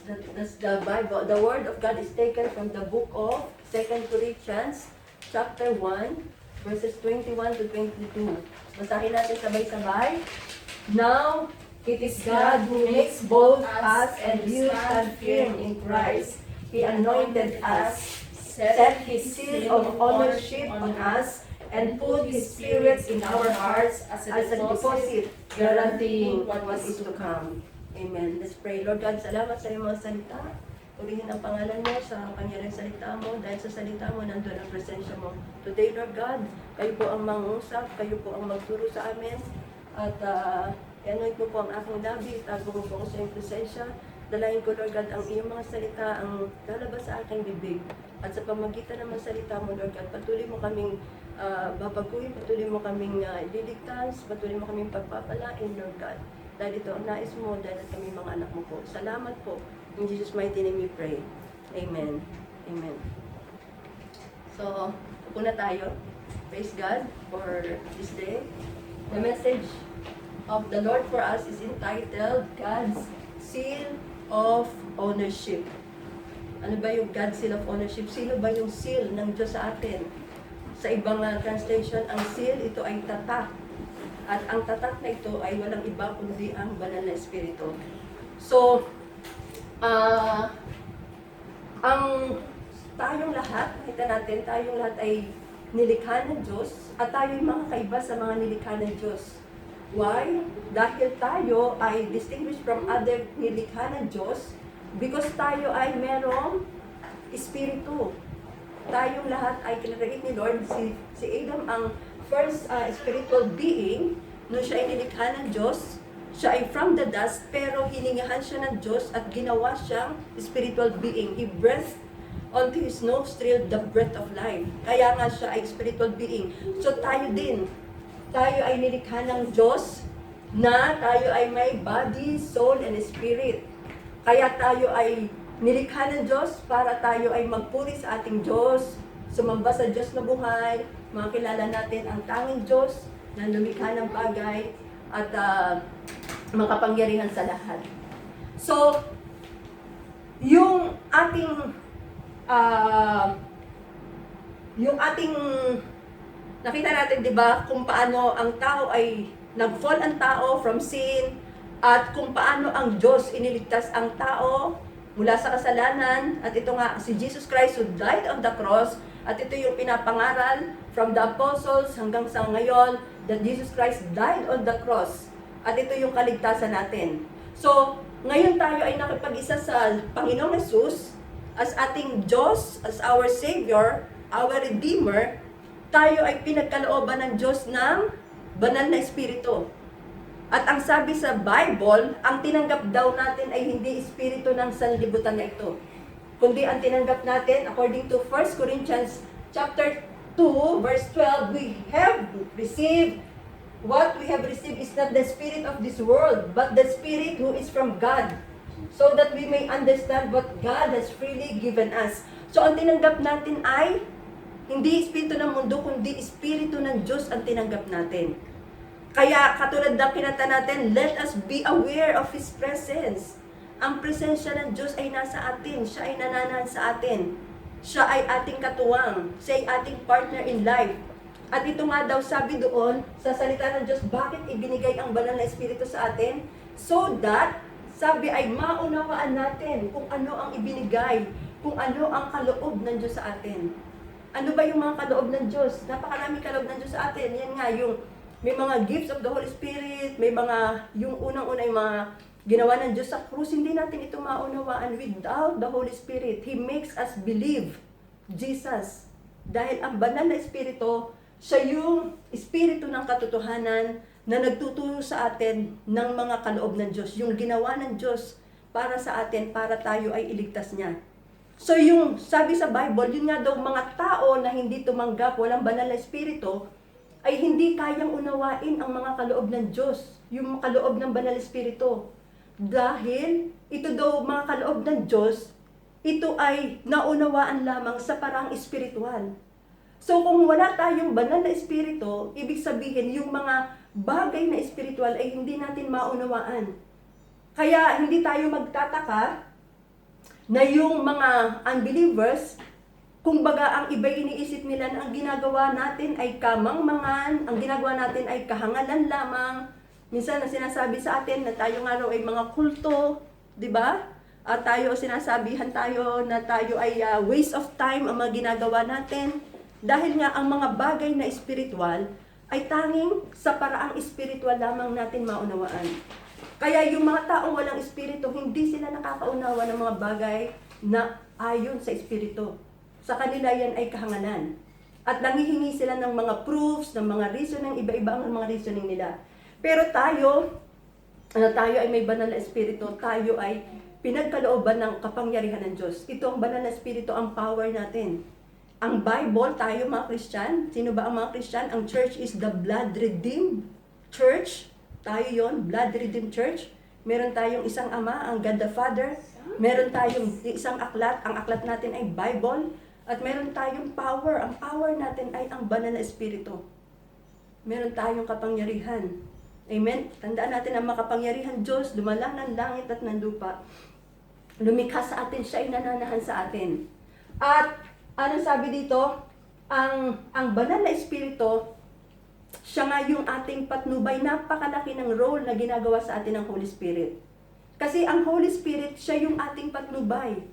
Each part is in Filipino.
That's the Bible. The Word of God is taken from the book of 2 Corinthians, chapter 1, verses 21 to 22. Basahin natin sabay-sabay. Now, it is God who makes both us and you stand firm in Christ. He anointed us, set His seal of ownership on us, and put His Spirit in our hearts as a deposit, guaranteeing what is to come. Amen. Let's pray. Lord God, salamat sa iyong mga salita. Purihin ang pangalan mo sa pangyariang salita mo. Dahil sa salita mo, nandun ang presensya mo. Today, Lord God, kayo po ang mangusap, kayo po ang magturo sa amin. At i-anoint mo po ang aking labi, tago mo po ako sa iyong presensya. Dalayan ko, Lord God, ang iyong mga salita, ang lalabas sa aking bibig. At sa pamagitan ng mga salita mo, Lord God, patuloy mo kaming babaguhin, patuloy mo kaming liligtas, patuloy mo kaming pagpapalain, Lord God. Dahil ito ang nais mo, dahil kami mga anak mo po. Salamat po. In Jesus' mighty name we pray. Amen. Amen. So, upo na tayo. Praise God for this day. The message of the Lord for us is entitled God's Seal of Ownership. Ano ba yung God's Seal of Ownership? Sino ba yung seal ng Diyos sa atin? Sa ibang translation, ang seal, ito ay tatak. At ang tatak na ito ay walang iba kundi ang banal na espiritu. So, ang tayong lahat, nakita natin, tayong lahat ay nilikha ng Diyos at tayo ay mga kaiba sa mga nilikha ng Diyos. Why? Dahil tayo ay distinguished from other nilikha ng Diyos because tayo ay merong espiritu. Tayong lahat ay kinreate ni Lord. Si Adam ang first spiritual being. Nung siya ay nilikha ng Diyos, siya ay from the dust, pero hiningahan siya ng Diyos at ginawa siyang spiritual being. He breathed onto his nostril the breath of life. Kaya nga siya ay spiritual being. So tayo din, tayo ay nilikha ng Diyos na tayo ay may body, soul, and spirit. Kaya tayo ay nilikha ng Diyos para tayo ay magpuri sa ating Diyos, sumamba sa Diyos na buhay, makilala natin ang tanging Diyos na lumikha ng bagay at makapangyarihan sa lahat. So, yung ating nakita natin, di ba, kung paano ang tao ay nag-fall ang tao from sin at kung paano ang Diyos iniligtas ang tao mula sa kasalanan. At ito nga, si Jesus Christ who died on the cross, at ito yung pinapangaral from the apostles hanggang sa ngayon, that Jesus Christ died on the cross. At ito yung kaligtasan natin. So, ngayon tayo ay nakipag-isa sa Panginoong Jesus as ating Diyos, as our Savior, our Redeemer. Tayo ay pinagkalooban ng Diyos ng banal na Espiritu. At ang sabi sa Bible, ang tinanggap daw natin ay hindi Espiritu ng sanlibutan na ito, kundi ang tinanggap natin, according to 1 Corinthians chapter 2, verse 12, we have received, what we have received is not the spirit of this world, but the Spirit who is from God, so that we may understand what God has freely given us. So ang tinanggap natin ay hindi espiritu ng mundo, kundi espiritu ng Diyos ang tinanggap natin. Kaya katulad ng kinanta natin, let us be aware of His presence. Ang presensya ng Diyos ay nasa atin, siya ay nananahan sa atin. Siya ay ating katuwang, siya ay ating partner in life. At ito nga daw sabi doon sa salita ng Diyos, bakit ibinigay ang banal na Espiritu sa atin? So that, sabi ay maunawaan natin kung ano ang ibinigay, kung ano ang kaloob ng Diyos sa atin. Ano ba yung mga kaloob ng Diyos? Napakaraming kaloob ng Diyos sa atin. Yan nga, yung may mga gifts of the Holy Spirit, may mga, yung unang-una yung mga ginawa ng Diyos sa krus, hindi natin ito maunawaan without the Holy Spirit. He makes us believe Jesus. Dahil ang banal na Espiritu, siya yung Espiritu ng katotohanan na nagtuturo sa atin ng mga kaloob ng Diyos. Yung ginawa ng Diyos para sa atin, para tayo ay iligtas niya. So yung sabi sa Bible, yun nga daw mga tao na hindi tumanggap, walang banal na Espiritu, ay hindi kayang unawain ang mga kaloob ng Diyos, yung kaloob ng banal na Espiritu. Dahil ito daw mga kaloob ng Diyos, ito ay naunawaan lamang sa parang espiritual. So kung wala tayong banal na espiritu, ibig sabihin yung mga bagay na espiritual ay hindi natin maunawaan. Kaya hindi tayo magtataka na yung mga unbelievers, kumbaga ang iba iniisip nila na ang ginagawa natin ay kamangmangan, ang ginagawa natin ay kahangalan lamang. Minsan na sinasabi sa atin na tayo nga raw ay mga kulto, di ba? At tayo, sinasabihan tayo na tayo ay waste of time ang mga ginagawa natin. Dahil nga ang mga bagay na espiritual ay tanging sa paraang espiritual lamang natin maunawaan. Kaya yung mga taong walang espiritu, hindi sila nakakaunawa ng mga bagay na ayon sa espiritu. Sa kanila yan ay kahangalan. At nangihingi sila ng mga proofs, ng mga reasoning, iba-iba ang mga reasoning nila. Pero tayo ay may banal na espiritu, tayo ay pinagkalooban ng kapangyarihan ng Diyos. Ito ang banal na espiritu, ang power natin. Ang Bible, tayo mga Christian, sino ba ang mga Christian? Ang church is the blood-redeemed church. Tayo yon, blood-redeemed church. Meron tayong isang ama, ang God the Father. Meron tayong isang aklat, ang aklat natin ay Bible. At meron tayong power, ang power natin ay ang banal na espiritu. Meron tayong kapangyarihan. Amen? Tandaan natin ang makapangyarihan Diyos, dumalang ng langit at ng lupa. Lumikha sa atin, siya ay nananahan sa atin. At anong sabi dito? Ang banal na espiritu, siya nga yung ating patnubay, napakalaki ng role na ginagawa sa atin ng Holy Spirit. Kasi ang Holy Spirit, siya yung ating patnubay.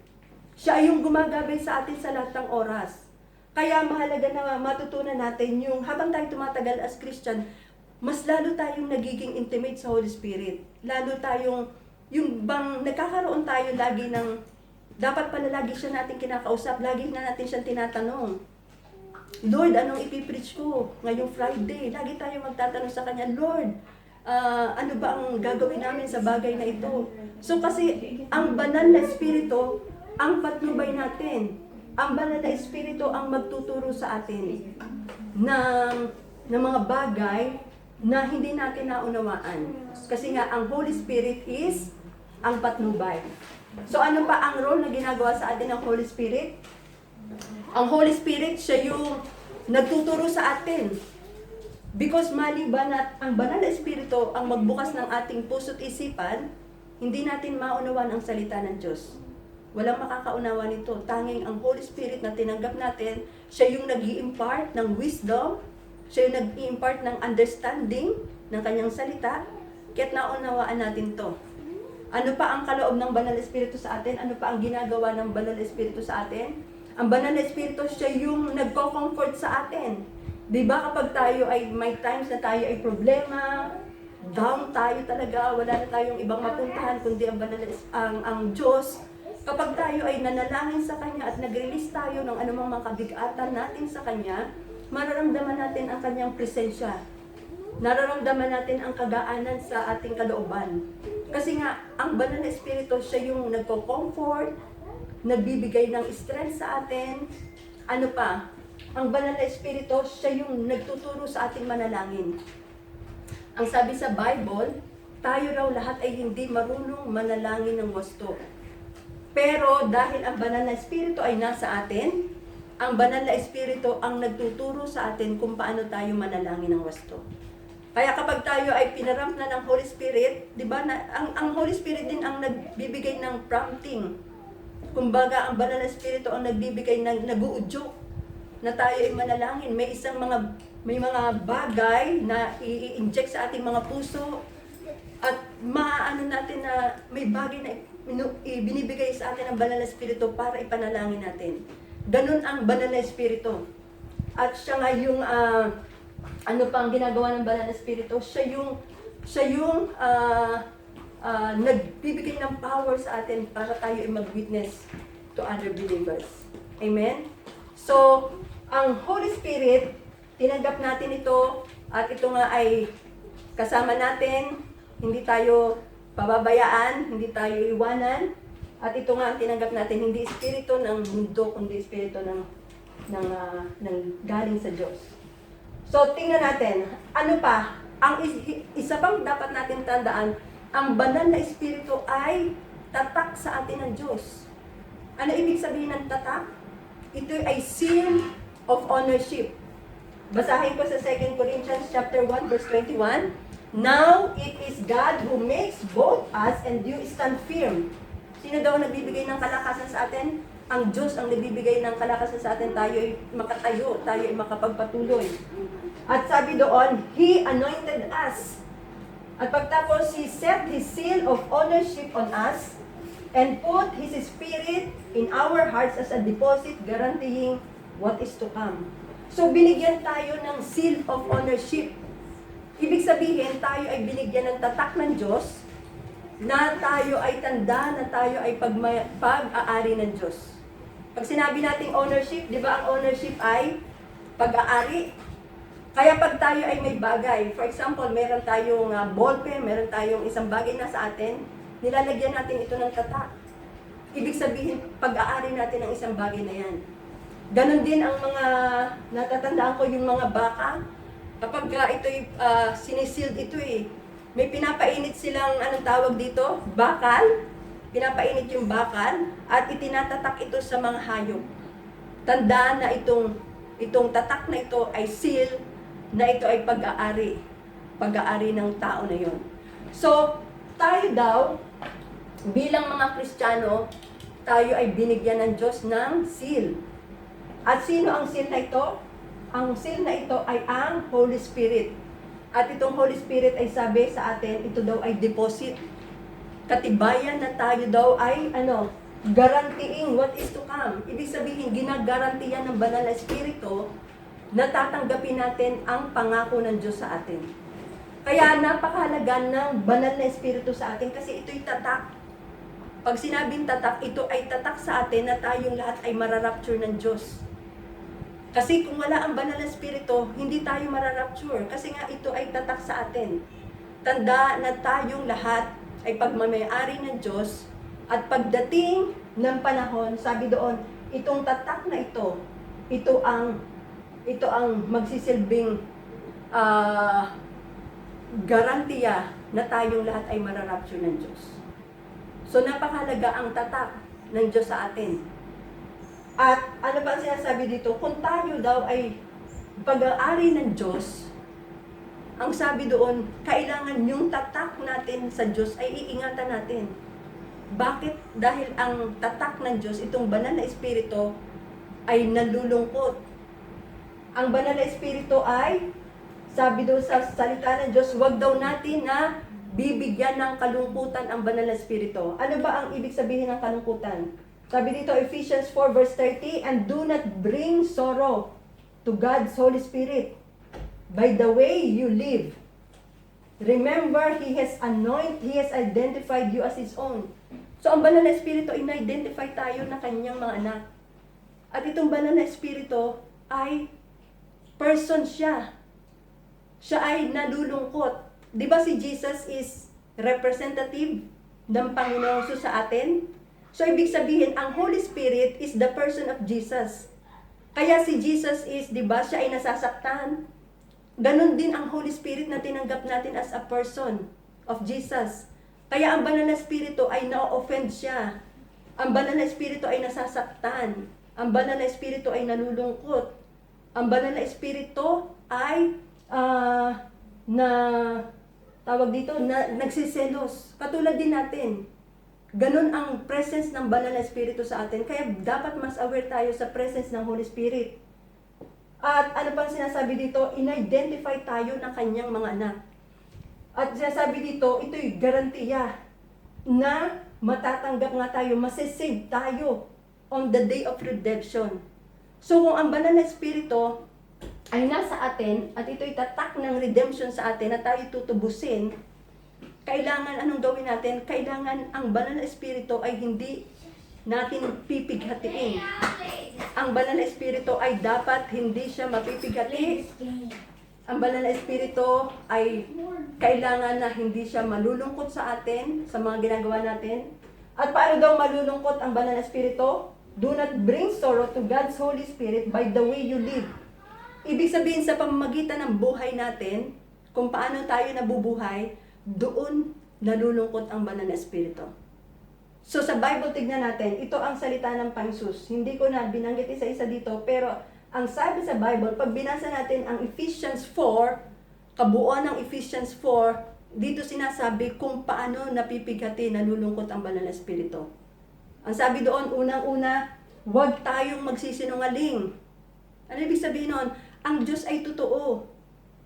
Siya yung gumagabay sa atin sa lahat ng oras. Kaya mahalaga na matutunan natin yung habang tayo tumatagal as Christian, mas lalo tayong nagiging intimate sa Holy Spirit. Lalo tayong, yung bang nagkakaroon tayo lagi ng, dapat pala lagi siya natin kinakausap, lagi na natin siyang tinatanong. Lord, anong ipipreach ko ngayong Friday? Lagi tayo magtatanong sa Kanya, Lord, ano ba ang gagawin namin sa bagay na ito? So kasi, ang banal na espiritu, ang patnubay natin. Ang banal na espiritu ang magtuturo sa atin ng mga bagay na hindi natin naunawaan. Kasi nga, ang Holy Spirit is ang patnubay. So ano pa ang role na ginagawa sa atin ng Holy Spirit? Ang Holy Spirit, siya yung nagtuturo sa atin. Because maliban at ang banal na espiritu ang magbukas ng ating puso't isipan, hindi natin maunawan ang salita ng Diyos. Walang makakaunawa nito. Tanging ang Holy Spirit na tinanggap natin, siya yung nag-i-impart ng wisdom, siya yung nag-i-impart ng understanding ng kanyang salita, kaya't naunawaan natin to. Ano pa ang kaloob ng banal na espiritu sa atin? Ano pa ang ginagawa ng banal na espiritu sa atin? Ang banal na espiritu, siya yung nagko-comfort sa atin. Diba kapag tayo ay may times na tayo ay problema, down tayo talaga, wala na tayong ibang mapuntahan kundi ang banal ang Diyos. Kapag tayo ay nanalangin sa Kanya at nag-release tayo ng anumang mga kabigatan natin sa Kanya, mararamdaman natin ang Kanyang presensya. Nararamdaman natin ang kagaanan sa ating kalooban. Kasi nga, ang banal na espiritu, siya yung nagko-comfort, nagbibigay ng strength sa atin. Ano pa? Ang banal na espiritu, siya yung nagtuturo sa ating manalangin. Ang sabi sa Bible, tayo raw lahat ay hindi marunong manalangin ng wasto. Pero dahil ang banal na espiritu ay nasa atin, ang banal na espiritu ang nagtuturo sa atin kung paano tayo manalangin ng wasto. Kaya kapag tayo ay pinaramp na ng Holy Spirit, di ba, ang Holy Spirit din ang nagbibigay ng prompting. Kumbaga, ang banal na espiritu ang nagbibigay ng nag-uudyok na tayo ay manalangin. May mga bagay na i-inject sa ating mga puso at maaano natin na may bagay na binibigay sa atin ng banal na espiritu para ipanalangin natin. Ganun ang banal na espiritu. At siya nga yung ano pa ang ginagawa ng banal na espiritu? Siya yung nagbibigay ng power sa atin para tayo ay mag-witness to other believers. Amen? So, ang Holy Spirit, tinanggap natin ito at ito nga ay kasama natin, hindi tayo pababayaan, hindi tayo iwanan. At ito nga ang tinanggap natin, hindi espiritu ng mundo, kundi espiritu ng galing sa Diyos. So, tingnan natin, ano pa? Ang isa pang dapat natin tandaan, ang banal na espiritu ay tatak sa atin ng Diyos. Ano ibig sabihin ng tatak? Ito ay seal of ownership. Basahin ko sa 2 Corinthians chapter 1 verse 21. Now it is God who makes both us and you stand firm. Sino daw ang nagbibigay ng kalakasan sa atin? Ang Diyos ang nagbibigay ng kalakasan sa atin. Tayo ay makatayo, tayo ay makapagpatuloy. At sabi doon, He anointed us. At pagtapos, He set His seal of ownership on us and put His Spirit in our hearts as a deposit guaranteeing what is to come. So, binigyan tayo ng seal of ownership. Ibig sabihin, tayo ay binigyan ng tatak ng Diyos na tayo ay tanda, na tayo ay pag-aari ng Diyos. Pag sinabi nating ownership, di ba ang ownership ay pag-aari? Kaya pag tayo ay may bagay, for example, meron tayong ballpen, meron tayong isang bagay na sa atin, nilalagyan natin ito ng tatak. Ibig sabihin, pag-aari natin ang isang bagay na yan. Ganon din ang mga, natatandaan ko yung mga baka, kapag ito'y sinisild ito may pinapainit silang, anong tawag dito? Bakal. Pinapainit yung bakal at itinatatak ito sa mga hayop. Tandaan na itong tatak na ito ay seal, na ito ay pag-aari. Pag-aari ng tao na yon. So, tayo daw, bilang mga Kristiyano, tayo ay binigyan ng Diyos ng seal. At sino ang seal na ito? Ang seal na ito ay ang Holy Spirit. At itong Holy Spirit ay sabi sa atin, ito daw ay deposit. Katibayan na tayo daw ay guaranteeing what is to come. Ibig sabihin, ginagarantiyan ng Banal na Espiritu na tatanggapin natin ang pangako ng Diyos sa atin. Kaya napakahalaga ng Banal na Espiritu sa atin kasi ito'y tatak. Pag sinabing tatak, ito ay tatak sa atin na tayong lahat ay mararapture ng Diyos. Kasi kung wala ang Banal na Espiritu, hindi tayo mararapture. Kasi nga ito ay tatak sa atin. Tanda na tayong lahat ay pagmamayari ng Diyos at pagdating ng panahon, sabi doon, itong tatak na ito ang magsisilbing garantiya na tayong lahat ay mararapture ng Diyos. So napakahalaga ang tatak ng Diyos sa atin. At ano ba ang sinasabi dito? Kung tayo daw ay pag-aari ng Diyos, ang sabi doon, kailangan yung tatak natin sa Diyos ay iingatan natin. Bakit? Dahil ang tatak ng Diyos, itong Banal na Espiritu, ay nalulungkot. Ang Banal na Espiritu ay, sabi doon sa salita ng Diyos, wag daw natin na bibigyan ng kalungkutan ang Banal na Espiritu. Ano ba ang ibig sabihin ng kalungkutan? Sabi dito, Ephesians 4 verse 30, and do not bring sorrow to God's Holy Spirit by the way you live. Remember, He has identified you as His own. So, ang Banal na Espiritu, in-identify tayo na Kanyang mga anak. At itong Banal na Espiritu ay person siya. Siya ay nalulungkot. Di ba si Jesus is representative ng Panginoon sa atin? So, ibig sabihin, ang Holy Spirit is the person of Jesus. Kaya si Jesus is, di ba, siya ay nasasaktan. Ganon din ang Holy Spirit na tinanggap natin as a person of Jesus. Kaya ang Banal na Espiritu ay na-offend siya. Ang Banal na Espiritu ay nasasaktan. Ang Banal na Espiritu ay nalulungkot. Ang Banal na Espiritu ay nagsiselos. Katulad din natin. Ganon ang presence ng Banal na Espiritu sa atin. Kaya dapat mas aware tayo sa presence ng Holy Spirit. At ano pang sinasabi dito? In-identify tayo ng Kanyang mga anak. At sinasabi dito, ito'y garantiya na matatanggap nga tayo, masisave tayo on the day of redemption. So kung ang Banal na Espiritu ay nasa atin at ito'y tatak ng redemption sa atin na tayo tutubusin, kailangan anong gawin natin? Kailangan ang Banal na Espiritu ay hindi natin pipighatiin. Ang Banal na Espiritu ay dapat hindi siya mapipighati. Ang Banal na Espiritu ay kailangan na hindi siya malulungkot sa atin, sa mga ginagawa natin. At paano daw malulungkot ang Banal na Espiritu? Do not bring sorrow to God's Holy Spirit by the way you live. Ibig sabihin sa pamamagitan ng buhay natin, kung paano tayo nabubuhay, doon nalulungkot ang Banal na Espiritu. So sa Bible, tignan natin, ito ang salita ng Panginoon. Hindi ko na binanggit isa-isa dito, pero ang sabi sa Bible, pag binasa natin ang Ephesians 4, kabuuan ng Ephesians 4, dito sinasabi kung paano napipighati, nalulungkot ang Banal na Espiritu. Ang sabi doon, unang-una, huwag tayong magsisinungaling. Ano ibig sabihin nun? Ang Diyos ay totoo.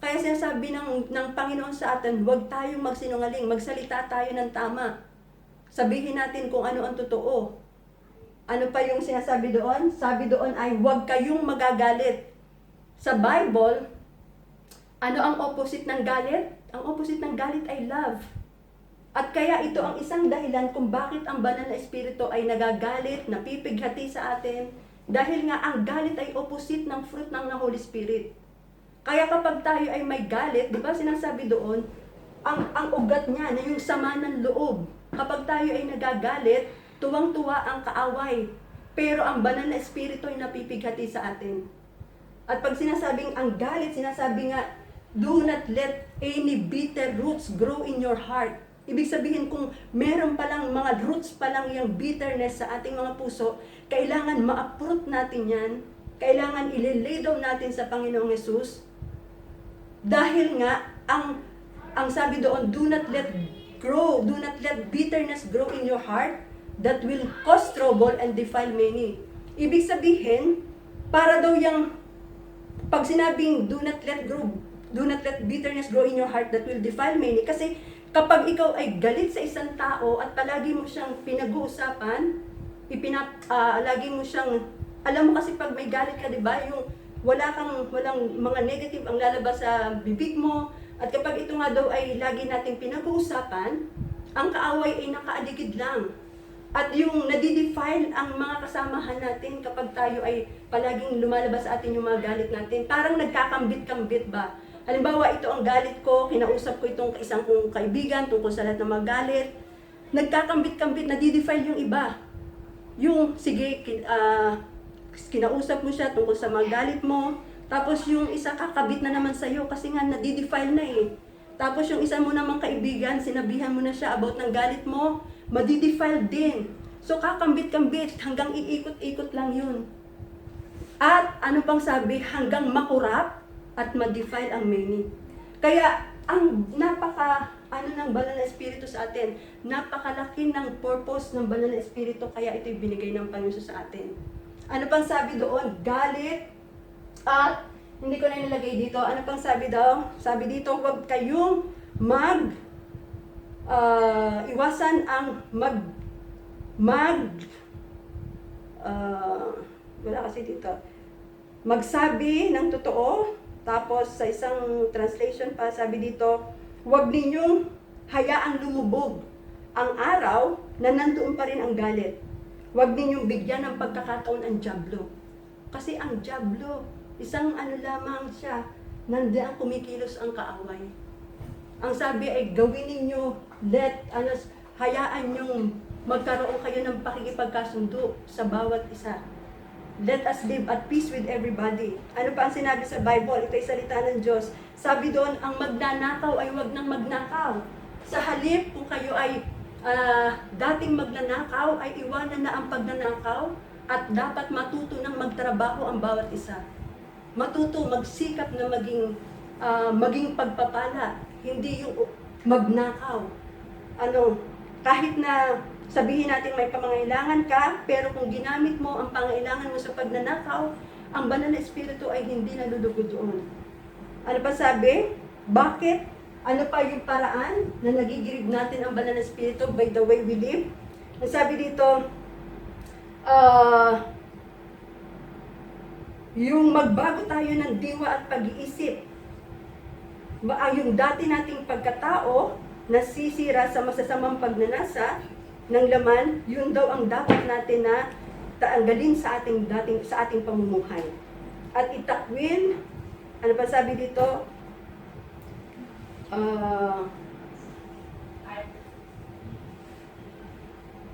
Kaya sinasabi ng Panginoon sa atin, huwag tayong magsinungaling, magsalita tayo ng tama. Sabihin natin kung ano ang totoo. Ano pa yung sinasabi doon? Sabi doon ay, huwag kayong magagalit. Sa Bible, ano ang opposite ng galit? Ang opposite ng galit ay love. At kaya ito ang isang dahilan kung bakit ang banal na espiritu ay nagagalit, napipighati sa atin. Dahil nga ang galit ay opposite ng fruit ng Holy Spirit. Kaya kapag tayo ay may galit, di ba sinasabi doon, ang ugat niya na yung sama ng loob. Kapag tayo ay nagagalit, tuwang-tuwa ang kaaway. Pero ang banal na espiritu ay napipighati sa atin. At pag sinasabing ang galit, sinasabi nga, do not let any bitter roots grow in your heart. Ibig sabihin kung meron palang mga roots palang yung bitterness sa ating mga puso, kailangan ma-uproot natin yan. Kailangan ililay down natin sa Panginoong Hesus. Dahil nga, ang sabi doon, do not let bitterness grow in your heart that will cause trouble and defile many. Ibig sabihin, para daw yung, pag sinabing do not let bitterness grow in your heart that will defile many, kasi kapag ikaw ay galit sa isang tao at palagi mo siyang pinag-uusapan, lagi mo siyang, alam mo kasi pag may galit ka, di ba, yung walang mga negative ang lalabas sa bibig mo, at kapag ito nga daw ay lagi nating pinag-uusapan, ang kaaway ay nakaaligid lang. At yung nadidefile ang mga kasamahan natin kapag tayo ay palaging lumalabas sa atin yung mga galit natin, parang nagkakambit-kambit ba? Halimbawa, ito ang galit ko, kinausap ko itong isang kong kaibigan tungkol sa lahat ng mga galit, nagkakambit-kambit, nadidefile yung iba. Yung, sige, kinausap mo siya tungkol sa mga galit mo, tapos yung isa kakabit na naman sa'yo kasi nga nadidefile na eh. Tapos yung isa mo namang kaibigan, sinabihan mo na siya about ng galit mo, madidefile din. So kakambit-kambit, hanggang iikot-ikot lang yun. At ano pang sabi, hanggang makurap at ma-defile ang many. Kaya ang ng banal na espiritu sa atin, napakalaki ng purpose ng banal na espiritu, kaya ito'y binigay ng Panginoon sa atin. Ano pang sabi doon? Galit. At hindi ko na nilagay dito. Ano pang sabi daw? Sabi dito, huwag kayong iwasan ang wala kasi dito. Magsabi ng totoo. Tapos sa isang translation pa, sabi dito, huwag ninyong hayaang lumubog ang araw na nandoon pa rin ang galit. Huwag ninyong bigyan ng pagkakataon ang dyablo. Kasi ang dyablo, isang lamang siya, nandiyan kumikilos ang kaaway. Ang sabi ay gawin ninyo, hayaan nyong magkaroon kayo ng pakikipagkasundo sa bawat isa. Let us live at peace with everybody. Ano pa ang sinabi sa Bible? Ito'y salita ng Diyos. Sabi doon, ang magnanakaw ay huwag nang magnakaw. Sa halip, kung kayo ay dating magnanakaw, ay iwanan na ang pagnanakaw at dapat matuto ng magtrabaho ang bawat isa. Matuto, magsikap na maging pagpapala, hindi yung magnakaw. Kahit na sabihin natin may pangangailangan ka, pero kung ginamit mo ang pangangailangan mo sa pagnanakaw, ang banal na espiritu ay hindi nalulugod doon. Ano pa sabi? Bakit? Ano pa yung paraan na nagigirib natin ang banal na espiritu by the way we live? Ang sabi dito, yung magbago tayo ng diwa at pag-iisip. Yung dati nating pagkatao, nasisira sa masasamang pagnanasa ng laman, yun daw ang dapat natin na tanggalin sa ating pamumuhay. At itakwil, ano pa sabi dito?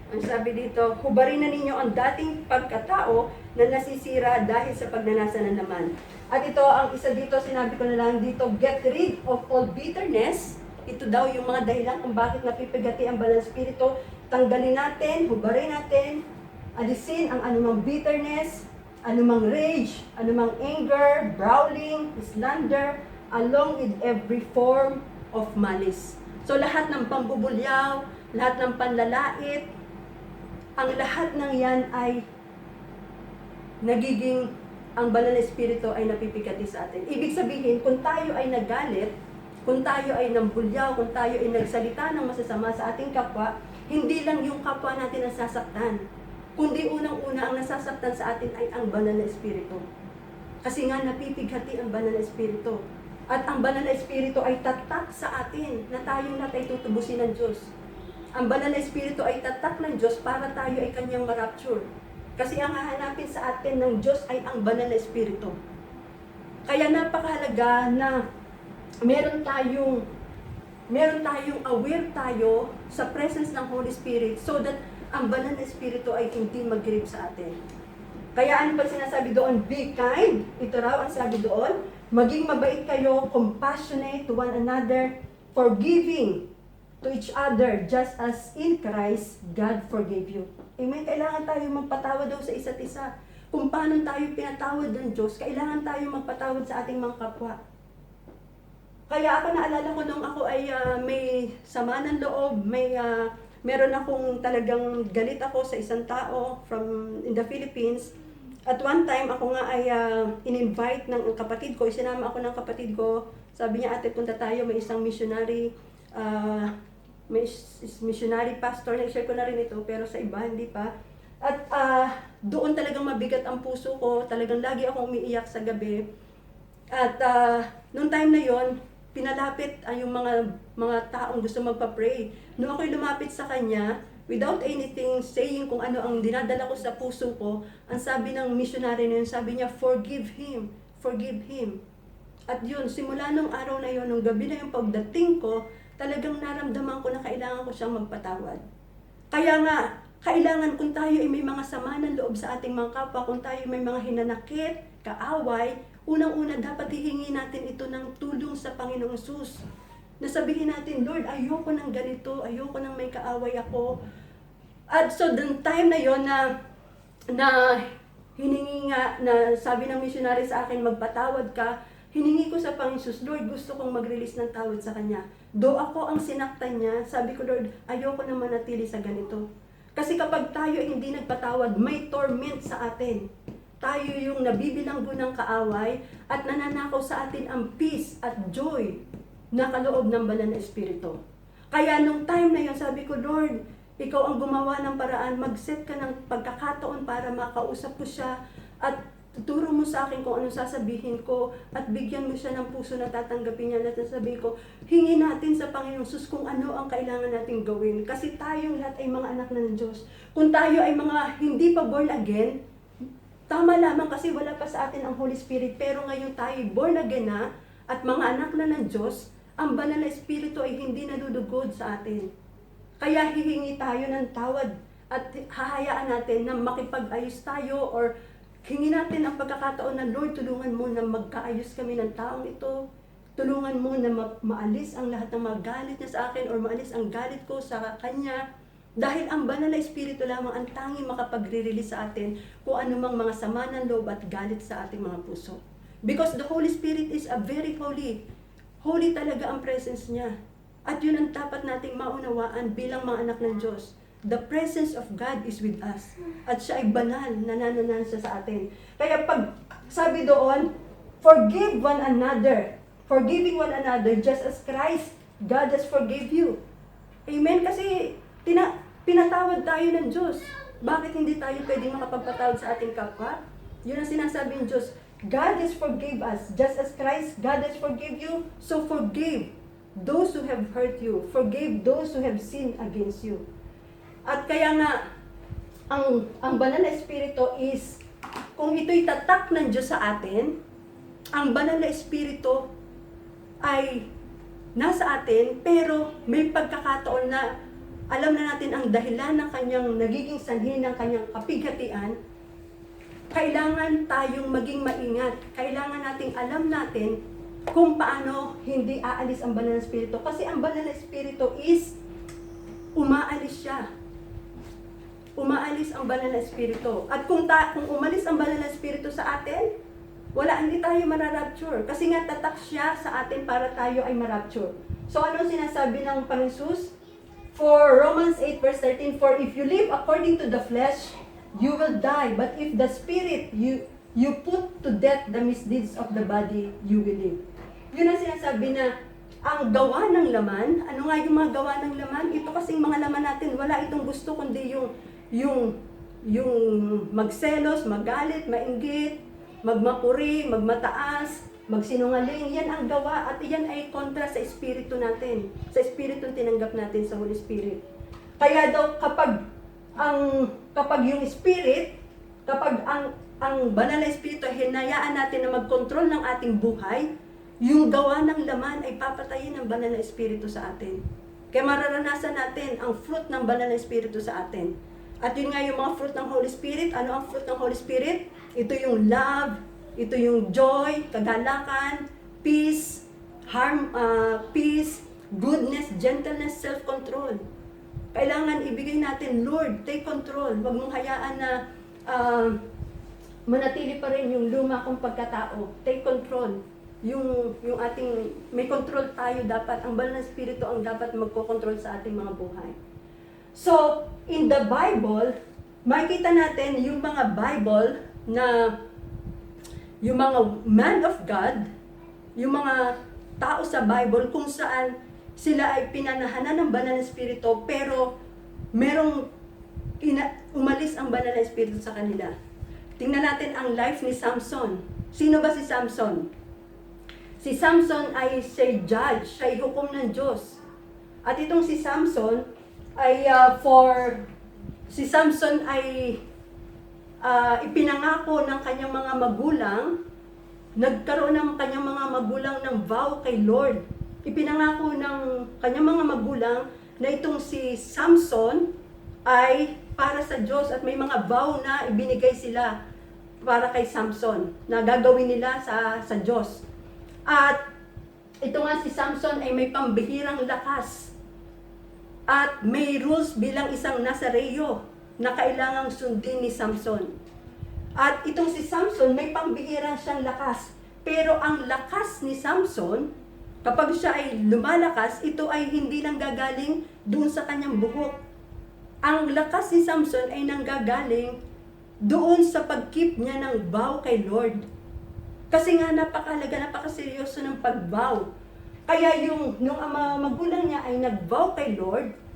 Ang sabi dito, hubarin na ninyo ang dating pagkatao na nasisira dahil sa pagnanasa ng laman. At ito, ang isa dito, sinabi ko na lang dito, get rid of all bitterness. Ito daw yung mga dahilan kung bakit napipigati ang banal na espiritu. Tanggalin natin, hubarin natin, alisin ang anumang bitterness, anumang rage, anumang anger, brawling, slander, along with every form of malice. So lahat ng pambubulyaw, lahat ng panlalait, ang lahat ng yan ay nagiging, ang banal na espiritu ay napipigati sa atin. Ibig sabihin, kung tayo ay nagalit, kung tayo ay nambulyaw, kung tayo ay nagsalita ng masasama sa ating kapwa, hindi lang yung kapwa natin ang sasaktan, kundi unang-una ang nasasaktan sa atin ay ang banal na espiritu. Kasi nga napipighati ang banal na espiritu. At ang banal na espiritu ay tatak sa atin na tayong lahat ay tutubusin ng Diyos. Ang banal na espiritu ay tatak ng Diyos para tayo ay kanyang marapture. Kasi ang hahanapin sa atin ng Diyos ay ang banal na espiritu. Kaya napakahalaga na meron tayong aware tayo sa presence ng Holy Spirit so that ang banal na espiritu ay hindi mag-grip sa atin. Kaya ano pa sinasabi doon? Be kind. Ito raw ang sabi doon. Maging mabait kayo, compassionate to one another, forgiving to each other, just as in Christ, God forgave you. Amen? Kailangan tayo magpatawad daw sa isa't isa. Kung paano tayo pinatawad ng Diyos, kailangan tayo magpatawad sa ating mga kapwa. Kaya ako naalala ko nung ako ay may sama ng loob, meron akong talagang galit ako sa isang tao in the Philippines. At one time, ako nga ay in-invite ng kapatid ko, isinama ako ng kapatid ko. Sabi niya, ate, punta tayo, may isang missionary, missionary pastor, na-share ko na rin ito, pero sa iba, hindi pa. At doon talagang mabigat ang puso ko, talagang lagi akong umiiyak sa gabi. At noong time na yon, pinalapit yung mga taong gusto magpa-pray. Noong ako'y lumapit sa kanya, without anything saying kung ano ang dinadala ko sa puso ko, ang sabi ng missionary na yun, sabi niya, forgive him, forgive him. At yun, simula nung araw na yun, nung gabi na yung pagdating ko, talagang naramdaman ko na kailangan ko siyang magpatawad. Kaya nga, kailangan kung tayo ay may mga sama ng loob sa ating mga kapwa, kung tayo may mga hinanakit, kaaway, unang-una dapat hihingi natin ito ng tulong sa Panginoong Hesus. Nasabihin natin, Lord, ayoko ng ganito, ayoko ng may kaaway ako. At so, the time na yon na hiningi nga, na sabi ng missionary sa akin, magpatawad ka, hiningi ko sa Panginoon Hesus, Lord, gusto kong mag-release ng tawad sa Kanya. Do ako ang sinaktan niya, sabi ko, Lord, ayoko na manatili sa ganito. Kasi kapag tayo hindi nagpatawad, may torment sa atin. Tayo yung nabibilanggo ng kaaway at nananakaw sa atin ang peace at joy na kaloob ng banal na espiritu. Kaya nung time na yun, sabi ko, Lord, ikaw ang gumawa ng paraan, mag-set ka ng pagkakataon para makausap ko siya at tuturo mo sa akin kung anong sasabihin ko at bigyan mo siya ng puso na tatanggapin niya. At sabihin ko, hingi natin sa Panginoong Hesus kung ano ang kailangan nating gawin. Kasi tayong lahat ay mga anak na ng Diyos. Kung tayo ay mga hindi pa born again, tama lamang kasi wala pa sa atin ang Holy Spirit. Pero ngayon tayo born again na at mga anak na ng Diyos, ang banal na espiritu ay hindi nadudugod sa atin. Kaya hihingi tayo ng tawad at hahayaan natin na makipag-ayos tayo or hingi natin ang pagkakataon na, Lord, tulungan mo na magkaayos kami ng taong ito. Tulungan mo na maalis ang lahat ng mga galit niya sa akin or maalis ang galit ko sa kanya. Dahil ang banal na espiritu lamang ang tanging makapagre-release sa atin kung anumang mga sama ng loob at galit sa ating mga puso. Because the Holy Spirit is a very holy. Holy talaga ang presence niya. At yun ang dapat nating maunawaan bilang mga anak ng Diyos. The presence of God is with us. At siya ay banal, nananasa sa atin. Kaya pag sabi doon, forgive one another. Forgiving one another just as Christ, God has forgave you. Amen? Kasi pinatawad tayo ng Diyos. Bakit hindi tayo pwedeng makapagpatawad sa ating kapwa? Yun ang sinasabi ng Diyos. God has forgave us. Just as Christ, God has forgave you. So forgive those who have hurt you. Forgive those who have sinned against you. At kaya nga, ang banal na espiritu is, kung ito'y tatak ng Diyos sa atin, ang banal na espiritu ay nasa atin, pero may pagkakataon na alam na natin ang dahilan ng kanyang nagiging sanhi ng kanyang kapighatian. Kailangan tayong maging maingat. Kailangan nating alam natin kung paano hindi aalis ang banal na espiritu. Kasi ang banal na espiritu is umaalis siya. Umaalis ang banal na espiritu. At kung umalis ang banal na espiritu sa atin, hindi tayo mararapture. Kasi nga tatak siya sa atin para tayo ay marapture. So anong sinasabi ng Panginoon Hesus? For Romans 8 verse 13, for if you live according to the flesh, you will die. But if the spirit, you put to death the misdeeds of the body, you will live. Yun ang sinasabi na ang gawa ng laman. Ano nga yung mga gawa ng laman? Ito kasing mga laman natin, wala itong gusto kundi yung magselos, magalit, mainggit, magmapuri, magmataas, magsinungaling. Yan ang gawa at yan ay kontra sa espiritu natin. Sa espiritu tinanggap natin sa Holy Spirit. Kaya daw kapag yung spirit, kapag ang banal na espiritu hinayaan natin na magkontrol ng ating buhay, yung gawa ng laman ay papatayin ng banal na espiritu sa atin. Kaya mararanasan natin ang fruit ng banal na espiritu sa atin. At yun nga yung mga fruit ng Holy Spirit. Ano ang fruit ng Holy Spirit? Ito yung love, ito yung joy, kagalakan, peace, peace, goodness, gentleness, self-control. Kailangan ibigay natin, Lord, take control. Huwag mong hayaan na manatili pa rin yung luma kong pagkatao. Take control. Yung ating, may control tayo dapat. Ang banal na espiritu ang dapat magkocontrol sa ating mga buhay. So, in the Bible, makikita natin yung mga Bible na yung mga man of God, yung mga tao sa Bible kung saan sila ay pinanahanan ng banal na espiritu pero merong umalis ang banal na espiritu sa kanila. Tingnan natin ang life ni Samson. Sino ba si Samson? Si Samson ay siya judge, siya hukom ng Diyos. At itong si Samson ay ipinangako ng kanyang mga magulang, nagkaroon ng kanyang mga magulang ng vow kay Lord. Ipinangako ng kanyang mga magulang na itong si Samson ay para sa Diyos at may mga vow na ibinigay sila para kay Samson na gagawin nila sa Diyos. At ito nga si Samson ay may pambihirang lakas at may rules bilang isang Nazareo na kailangang sundin ni Samson. At itong si Samson may pambihirang siyang lakas. Pero ang lakas ni Samson, kapag siya ay lumalakas, ito ay hindi lang gagaling doon sa kanyang buhok. Ang lakas ni Samson ay nanggagaling doon sa pag-keep niya ng vow kay Lord. Kasi nga napakahalaga, napakaseryoso ng pag-vow. Kaya nung ang magulang niya ay nag-vow kay Lord,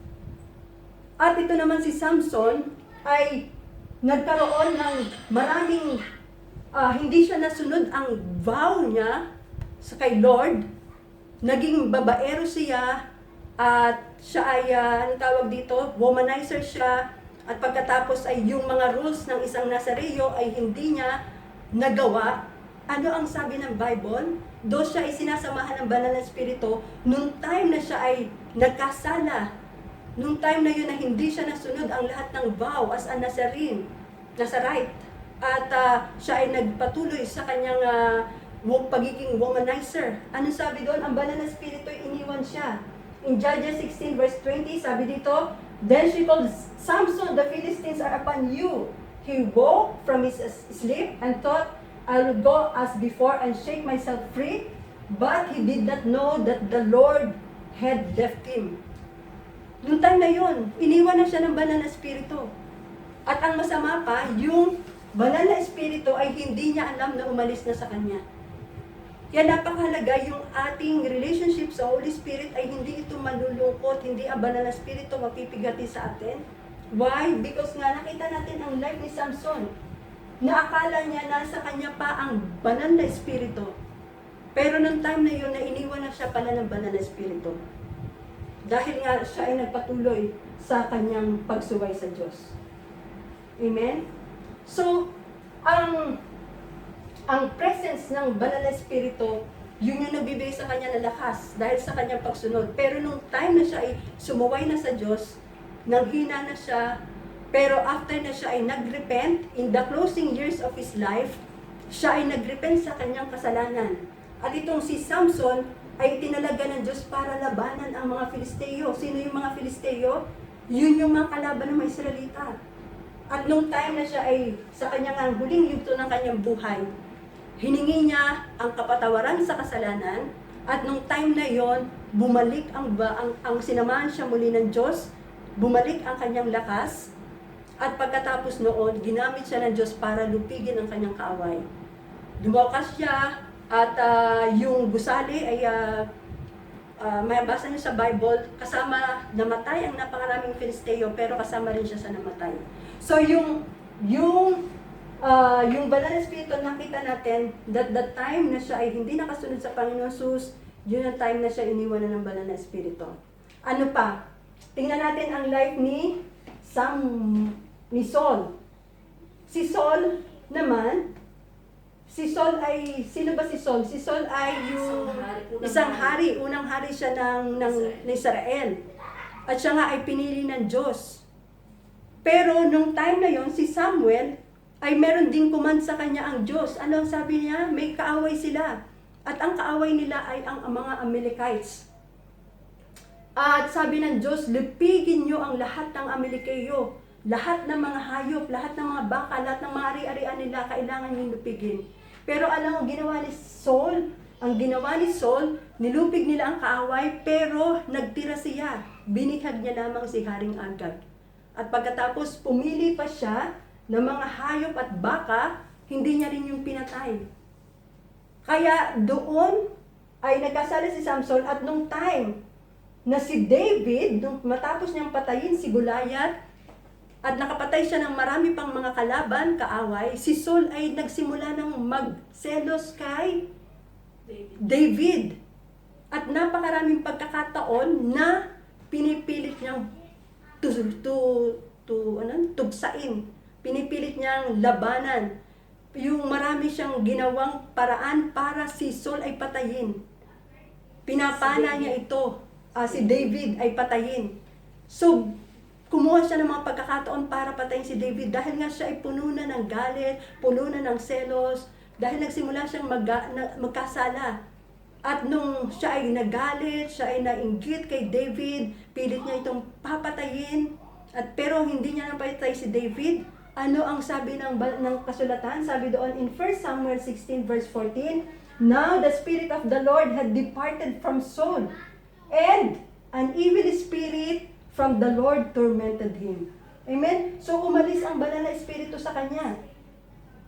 at ito naman si Samson ay nagkaroon ng maraming, hindi siya nasunod ang vow niya sa kay Lord, naging babaero siya, at siya ay, anong tawag dito, womanizer siya, at pagkatapos ay yung mga rules ng isang Nazareo ay hindi niya nagawa. Ano ang sabi ng Bible? Doon siya ay sinasamahan ng banal na espiritu, nung time na siya ay nagkasala, nung time na yun na hindi siya nasunod ang lahat ng vow as a Nazarene, Nazarite, at siya ay nagpatuloy sa kanyang pagiging womanizer. Ano sabi doon? Ang banal na espiritu ay iniwan siya. In Judges 16 verse 20, sabi dito, then she called Samson, the Philistines are upon you. He woke from his sleep and thought, I will go as before and shake myself free, but he did not know that the Lord had left him. Noong time na yun, iniwan na siya ng banal na espiritu. At ang masama pa, yung banal na espiritu ay hindi niya alam na umalis na sa kanya. Kaya napakahalaga yung ating relationship sa Holy Spirit ay hindi ito malulungkot, hindi ang banal na espiritu mapipigati sa atin. Why? Because nga nakita natin ang life ni Samson, na akala niya nasa kanya pa ang banal na espiritu. Pero nung time na yun, na iniwan na siya pala ng banal na espiritu. Dahil nga siya ay nagpatuloy sa kanyang pagsuway sa Diyos. Amen? So, ang presence ng banal na espiritu, yun yung nagbibigay sa kanya ng lakas dahil sa kanyang pagsunod. Pero nung time na siya ay sumuway na sa Diyos, nanghina na siya, pero after na siya ay nagrepent, in the closing years of his life, siya ay nagrepent sa kanyang kasalanan. At itong si Samson ay tinalaga ng Diyos para labanan ang mga Filisteo. Sino yung mga Filisteo? Yun yung mga kalaban ng mga Israelita. At nung time na siya ay sa kanyang huling yugto ng kanyang buhay, hiningi niya ang kapatawaran sa kasalanan At nung time na yon, bumalik ang sinamahan siya muli ng Diyos, bumalik ang kanyang lakas, at pagkatapos noon, ginamit siya ng Diyos para lupigin ang kanyang kaaway. Lumakas siya, at yung gusali ay may basa niyo sa Bible, kasama namatay ang napakaraming Filisteo, pero kasama rin siya sa namatay. So yung banal na espiritu, nakita natin that the time na siya ay hindi nakasunod sa Panginoon Jesus, yun ang time na siya iniwanan ng banal na espiritu. Ano pa? Tingnan natin ang life ni Saul. Si Saul naman, sino ba si Saul? Si Saul ay yung unang hari siya ng Israel. At siya nga ay pinili ng Diyos. Pero nung time na yon, si Samuel ay meron ding command sa kanya ang Diyos. Ano ang sabi niya? May kaaway sila. At ang kaaway nila ay ang mga Amalekites. At sabi ng Diyos, lupigin niyo ang lahat ng Amalekeo. Lahat ng mga hayop, lahat ng mga baka, lahat ng mga ari-arian nila, kailangan niyong lupigin. Pero alam mo, ginawa ni Saul, nilupig nila ang kaaway, pero nagtira siya. Binihag niya lamang si Haring Agag. At pagkatapos, pumili pa siya ng mga hayop at baka, hindi niya rin yung pinatay. Kaya doon ay nagkasala si Samson, at nung time na si David, nung matapos niyang patayin si Goliath, at nakapatay siya ng marami pang mga kalaban, kaaway, si Saul ay nagsimula ng magselos kay David. At napakaraming pagkakataon na pinipilit niyang tugsain. Pinipilit niyang labanan. Yung marami siyang ginawang paraan para si Saul ay patayin. Pinapana niya ito. Si David ay patayin. So, kumuha siya ng mga pagkakataon para patayin si David dahil nga siya ay puno na ng galit, puno na ng selos, dahil nagsimula siyang magkasala. At nung siya ay nagalit, siya ay nainggit kay David, pilit niya itong papatayin, pero hindi niya napatay si David. Ano ang sabi ng kasulatan? Sabi doon in 1 Samuel 16 verse 14, now the Spirit of the Lord had departed from Saul, and an evil spirit from the Lord tormented him. Amen? So, umalis ang banal na espiritu sa kanya.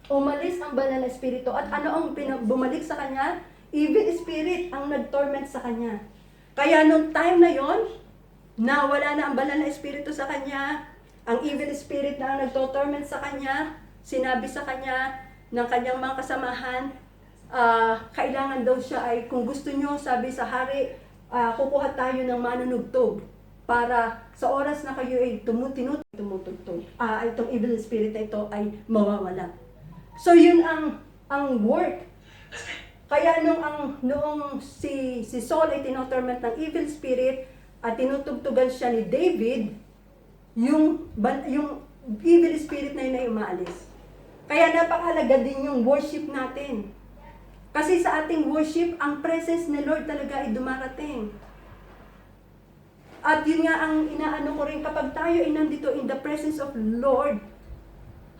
Umalis ang banal na espiritu. At ano ang bumalik sa kanya? Evil spirit ang nag-torment sa kanya. Kaya nung time na yon, na wala na ang banal na espiritu sa kanya, ang evil spirit na ang nagto-torment sa kanya, sinabi sa kanya ng kanyang mga kasamahan, kailangan daw siya ay, kung gusto nyo, sabi sa hari, kukuha tayo ng manunugtog para sa oras na kayo ay tumutugtog, itong evil spirit na ito ay mawawala. So yun ang work. Kaya noong si Saul ay tinotorment ng evil spirit at tinutugtugan siya ni David, yung evil spirit na yun ay umaalis. Kaya napakahalaga din yung worship natin. Kasi sa ating worship, ang presence ni Lord talaga ay dumarating. At yun nga ang inaano ko rin, kapag tayo ay nandito in the presence of Lord,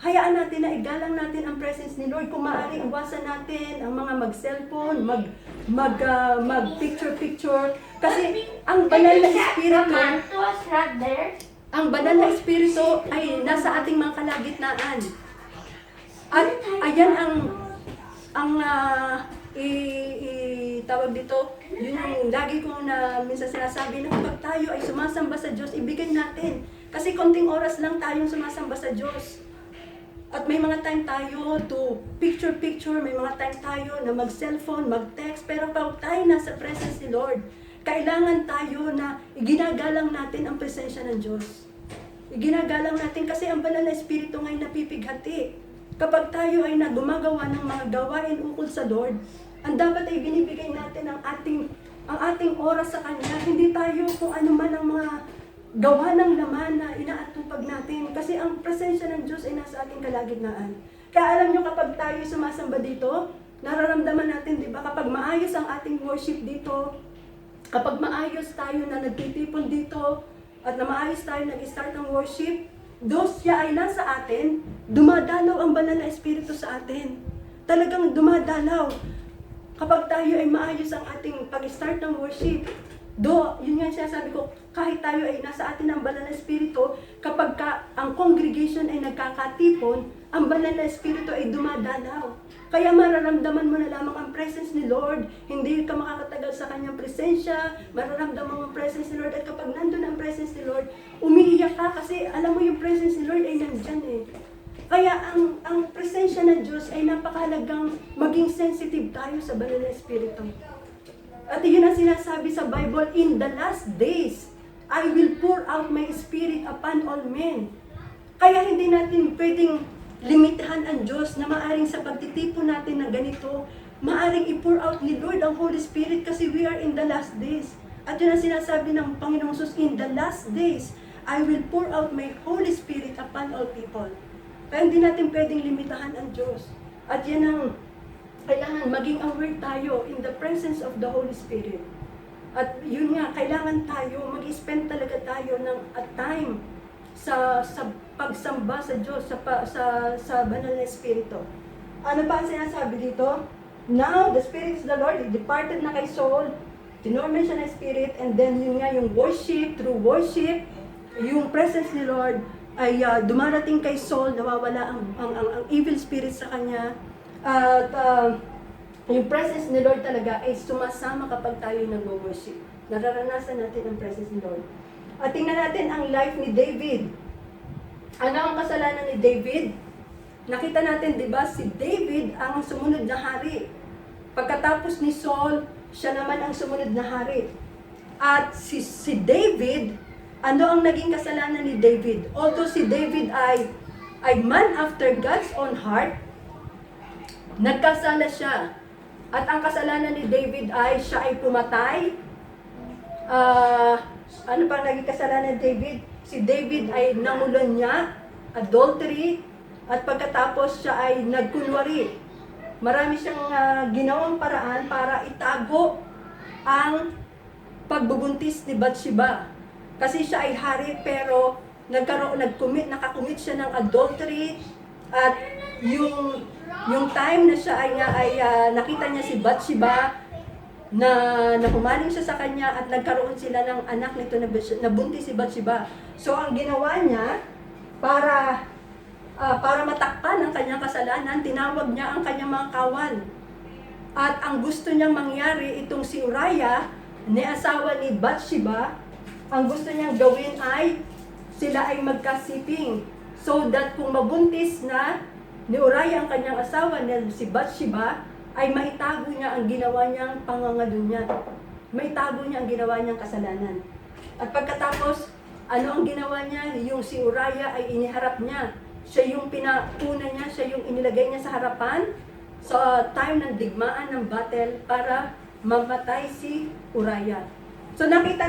hayaan natin na igalang natin ang presence ni Lord. Kung maaari, iwasan natin ang mga mag-cellphone, mag-picture-picture. Kasi ang banal na espiritu, ay nasa ating mga kalagitnaan. At ayan tawag dito, yun yung lagi kong minsan sinasabi na kapag tayo ay sumasamba sa Diyos, ibigay natin. Kasi konting oras lang tayong sumasamba sa Diyos. At may mga time tayo to picture, may mga time tayo na mag-cellphone, mag-text, pero pag tayo nasa presence ni Lord, kailangan tayo na iginagalang natin ang presensya ng Diyos. Iginagalang natin kasi ang banal na espiritu ngayon napipighati. Kapag tayo ay gumagawa ng mga gawain ukol sa Lord, ang dapat ay binibigay natin ang ating oras sa Kanya. Hindi tayo kung ano man ang mga gawa ng laman na inaatupag natin. Kasi ang presensya ng Diyos ay nasa ating kalagitnaan. Kaya alam nyo, kapag tayo sumasamba dito, nararamdaman natin, di ba, kapag maayos ang ating worship dito, kapag maayos tayo na nagtitipon dito, at na maayos tayo nag-start ng worship, siya ay nasa atin, dumadalaw ang banal na espiritu sa atin. Talagang dumadalaw. Kapag tayo ay maayos ang ating pag-start ng worship, yun nga sinasabi ko, kahit tayo ay nasa atin ang banal na espiritu, kapag ang congregation ay nagkakatipon, ang banal na espiritu ay dumadalaw. Kaya mararamdaman mo na lamang ang presence ni Lord. Hindi ka makakatagal sa kanyang presensya, mararamdaman mo ang presence ni Lord. At kapag nandun ang presence ni Lord, umiiyak ka kasi alam mo yung presence ni Lord ay nandyan eh. Kaya ang presensya ng Diyos ay napakahalagang maging sensitive tayo sa banal na espiritu. At yun ang sinasabi sa Bible, in the last days, I will pour out my spirit upon all men. Kaya hindi natin pwedeng limitahan ang Diyos na maaring sa pagtitipon natin ng ganito, maaring i-pour out ni Lord ang Holy Spirit kasi we are in the last days. At yun ang sinasabi ng Panginoong Jesus, in the last days, I will pour out my Holy Spirit upon all people. Kaya hindi natin pwedeng limitahan ang Diyos. At yan ang kailangan maging aware tayo in the presence of the Holy Spirit. At yun nga, kailangan tayo, mag-spend talaga tayo ng time sa pagsamba sa Diyos, sa banal na Espiritu. Ano pa ang sinasabi dito? Now, the Spirit is the Lord, departed na kay Saul, tinorment siya ng Spirit, and then yun nga, yung worship, through worship, yung presence ni Lord, ay dumarating kay Saul, nawawala ang evil spirit sa kanya. At yung presence ni Lord talaga ay sumasama kapag tayo nag-worship. Nararanasan natin ang presence ni Lord. At tingnan natin ang life ni David. Ano ang kasalanan ni David? Nakita natin, di ba, si David ang sumunod na hari. Pagkatapos ni Saul, siya naman ang sumunod na hari. At si David, ano ang naging kasalanan ni David? Although si David ay man after God's own heart, nagkasala siya. At ang kasalanan ni David ay siya ay pumatay. Ano pa naging kasalanan ni David? Si David ay nangulan niya, adultery, at pagkatapos siya ay nagkunwari. Marami siyang ginawang paraan para itago ang pagbubuntis ni Bathsheba. Kasi siya ay hari pero nakakumit siya ng adultery, at yung time na siya ay nakita niya si Bathsheba na humaling siya sa kanya at nagkaroon sila ng anak nito na buntis si Bathsheba. So ang ginawa niya para matakpan ang kanyang kasalanan, tinawag niya ang kanyang mga kawal. At ang gusto niyang mangyari, itong si Uriah, ni asawa ni Bathsheba, ang gusto niyang gawin ay sila ay magkasiping. So that kung mabuntis na ni Uriah ang kanyang asawa na si Bathsheba, ay maitago niya ang ginawa niyang pangangalo niya. Maitago niya ang ginawa niyang kasalanan. At pagkatapos, ano ang ginawa niya? Yung si Uriah ay iniharap niya. Siya yung pinakuna niya, siya yung inilagay niya sa harapan sa time ng digmaan ng battle para mamatay si Uriah. So nakita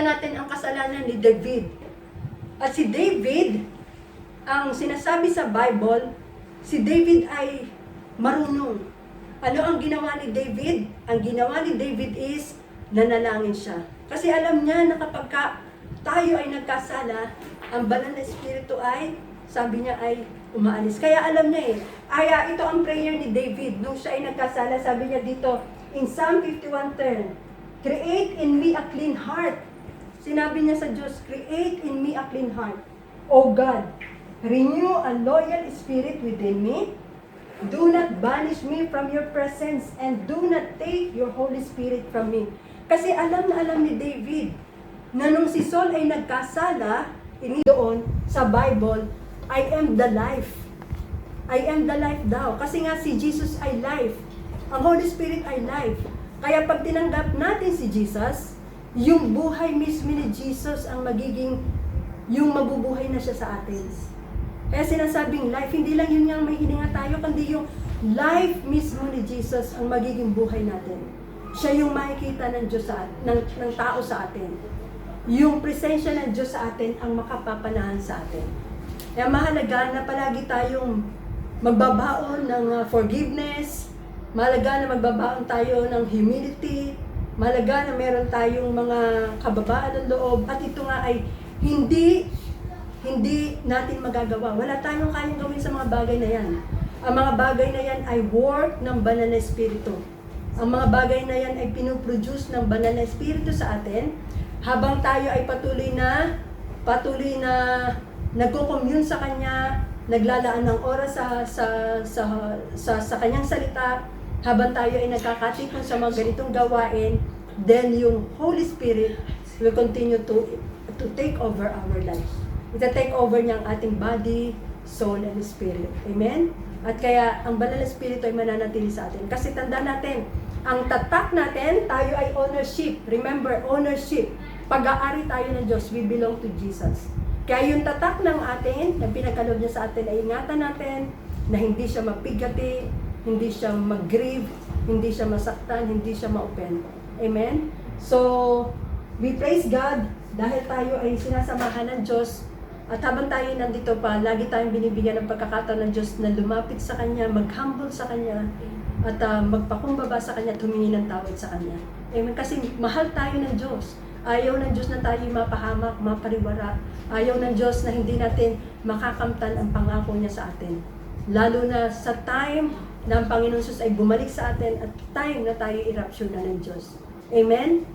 natin ang kasalanan ni David. At si David, ang sinasabi sa Bible, si David ay marunong. Ano ang ginawa ni David? Ang ginawa ni David is nanalangin siya. Kasi alam niya na kapag tayo ay nagkasala, ang banal na espiritu ay, sabi niya ay umaalis. Kaya alam niya ito ang prayer ni David. Nung siya ay nagkasala, sabi niya dito, in Psalm 51:10, create in me a clean heart. Sinabi niya sa Diyos, create in me a clean heart. O God, renew a loyal spirit within me. Do not banish me from your presence and do not take your Holy Spirit from me. Kasi alam na alam ni David na nung si Saul ay nagkasala, doon sa Bible, I am the life. I am the life daw. Kasi nga si Jesus ay life. Ang Holy Spirit ay life. Kaya pag tinanggap natin si Jesus, yung buhay mismo ni Jesus ang magiging, yung mabubuhay na siya sa atin. Kaya sinasabing life, hindi lang yun yung may hininga tayo, kundi yung life mismo ni Jesus ang magiging buhay natin. Siya yung makikita ng Diyos ng tao sa atin. Yung presensya ng Diyos sa atin ang makapapanahan sa atin. Kaya mahalaga na palagi tayong magbabaon ng forgiveness, mahalaga na magbabaon tayo ng humility, mahalaga na meron tayong mga kababaan ng loob, at ito nga ay hindi natin magagawa. Wala tayong kayang gawin sa mga bagay na yan. Ang mga bagay na yan ay work ng banal na espiritu. Ang mga bagay na yan ay pinuproduce ng banal na espiritu sa atin habang tayo ay patuloy na nagko-commune sa Kanya, naglalaan ng oras sa Kanyang salita, habang tayo ay nagkakatipon sa mga ganitong gawain, then yung Holy Spirit will continue to take over our lives. Ita-take over niya ang ating body, soul, and spirit. Amen? At kaya, ang banal na espiritu ay mananatili sa atin. Kasi tanda natin, ang tatak natin, tayo ay ownership. Remember, ownership. Pag-aari tayo ng Diyos, we belong to Jesus. Kaya yung tatak ng atin, na pinagkaloob niya sa atin, ay ingatan natin na hindi siya mapigati, hindi siya mag-grieve, hindi siya masaktan, hindi siya ma-offend. Amen? So, we praise God dahil tayo ay sinasamahan ng Diyos. At habang tayo nandito pa, lagi tayong binibigyan ng pagkakataon ng Diyos na lumapit sa Kanya, mag-humble sa Kanya, at magpakumbaba sa Kanya at humingi ng tawad sa Kanya. Amen? Kasi mahal tayo ng Diyos. Ayaw ng Diyos na tayo mapahamak, mapariwara. Ayaw ng Diyos na hindi natin makakamtan ang pangako niya sa atin. Lalo na sa time na ang Panginoon Jesus ay bumalik sa atin at time na tayo i-rapture na ng Diyos. Amen?